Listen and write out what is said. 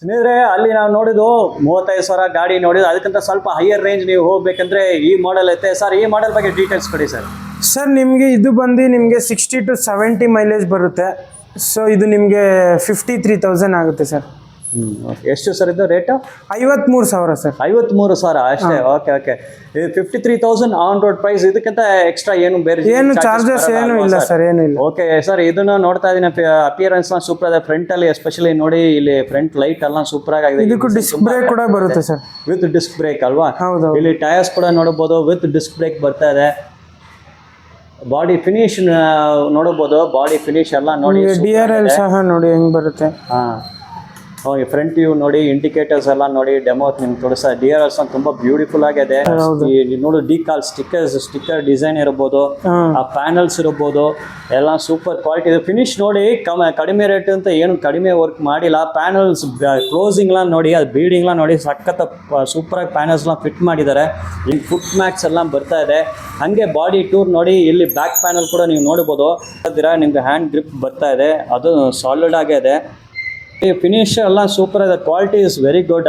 ಸ್ನೇಹಿತರೆ, ಅಲ್ಲಿ ನಾವು ನೋಡಿದ್ದು 35,000 ಗಾಡಿ ನೋಡಿದ್ದು. ಅದಕ್ಕಿಂತ ಸ್ವಲ್ಪ ಹೈಯರ್ ರೇಂಜ್ ನೀವು ಹೋಗ್ಬೇಕಂದ್ರೆ ಈ ಮಾಡೆಲ್ ಐತೆ ಸರ್. ಈ ಮಾಡೆಲ್ ಬಗ್ಗೆ ಡೀಟೇಲ್ಸ್ ಕೊಡಿ ಸರ್. ಸರ್ ನಿಮಗೆ ಇದು ಬಂದು ನಿಮಗೆ 60 to 70 ಮೈಲೇಜ್ ಬರುತ್ತೆ. ಸೊ ಇದು ನಿಮಗೆ 53,000 ಆಗುತ್ತೆ ಸರ್. ಎಷ್ಟು ಸರ್ ಇದು ರೇಟು? 53,000 ಸರ್. 53,000 ಅಷ್ಟೇ. Okay okay. 53,000 on road price. ಇದಕ್ಕಿಂತ ಎಕ್ಸ್ಟ್ರಾ ಏನು ಬೇರೆ ಏನು ಚಾರ್ಜಸ್ ಏನು ಇಲ್ಲ ಸರ್, ಏನು ಇಲ್ಲ. ಓಕೆ ಸರ್, ಇದನ್ನ ನೋಡ್ತಾ ಇದೀನಿ. ಅಪಿಯರೆನ್ಸ್ ಸೂಪರ್ ಇದೆ. ಫ್ರಂಟ್ ಅಲ್ಲಿ ಎಸ್ಪೆಷಲಿ ನೋಡಿ, ಇಲ್ಲಿ ಫ್ರಂಟ್ ಲೈಟ್ ಎಲ್ಲ ಸೂಪರ್ ಆಗಿದೆ. ಇದಕ್ಕೂ ಡಿಸ್ಕ್ ಬ್ರೇಕ್ ಕೂಡ ಬರುತ್ತೆ ಸರ್. ವಿತ್ ಡಿಸ್ಕ್ ಬ್ರೇಕ್ ಅಲ್ವಾ? ಹೌದು. ಇಲ್ಲಿ ಟೈರ್ಸ್ ಕೂಡ ನೋಡಬಹುದು, ವಿತ್ ಡಿಸ್ಕ್ ಬ್ರೇಕ್ ಬರ್ತಾ ಇದೆ. ಬಾಡಿ ಫಿನಿಶ್ ನೋಡಬಹುದು. ಬಾಡಿ ಫಿನಿಶ್ ಎಲ್ಲ ನೋಡಿ. DRL ಸಹ ನೋಡಿ ಹೆಂಗ್ ಬರುತ್ತೆ. ಹಾ, ಫ್ರಂಟ್ ವ್ಯೂ ನೋಡಿ, ಇಂಡಿಕೇಟರ್ಸ್ ಎಲ್ಲ ನೋಡಿ, ಡೆಮೋ ನಿಮ್ಗೆ ತೋರಿಸ. DRLs ತುಂಬಾ ಬ್ಯೂಟಿಫುಲ್ ಆಗಿದೆ. ನೋಡು, ಸ್ಟಿಕ್ಕರ್ ಡಿಸೈನ್ ಇರಬಹುದು, ಆ ಪ್ಯಾನಲ್ಸ್ ಇರಬಹುದು, ಎಲ್ಲ ಸೂಪರ್ ಕ್ವಾಲಿಟಿ ಇದೆ. ಫಿನಿಶ್ ನೋಡಿ, ಕಡಿಮೆ ರೇಟ್ ಅಂತ ಏನು ಕಡಿಮೆ ವರ್ಕ್ ಮಾಡಿಲ್ಲ. ಪ್ಯಾನಲ್ಸ್ ಕ್ಲೋಸಿಂಗ್ ಎಲ್ಲ ನೋಡಿ, ಅದು ಬೀಡಿಂಗ್ ಎಲ್ಲ ನೋಡಿ, ಸಖತ್ ಸೂಪರ್ ಆಗಿ ಪ್ಯಾನಲ್ಸ್ ಎಲ್ಲ ಫಿಟ್ ಮಾಡಿದ್ದಾರೆ. ಇಲ್ಲಿ ಫುಟ್ ಮ್ಯಾಕ್ಸ್ ಎಲ್ಲ ಬರ್ತಾ ಇದೆ. ಹಂಗೆ ಬಾಡಿ ಟೂರ್ ನೋಡಿ, ಇಲ್ಲಿ ಬ್ಯಾಕ್ ಪ್ಯಾನಲ್ ಕೂಡ ನೀವು ನೋಡಬಹುದು. ನಿಮ್ಗೆ ಹ್ಯಾಂಡ್ ಗ್ರಿಪ್ ಬರ್ತಾ ಇದೆ, ಅದು ಸಾಲಿಡ್ ಆಗಿದೆ. ಫಿನಿಶ್ ಎಲ್ಲ ಸೂಪರ್ ಇದೆ. Quality is very good.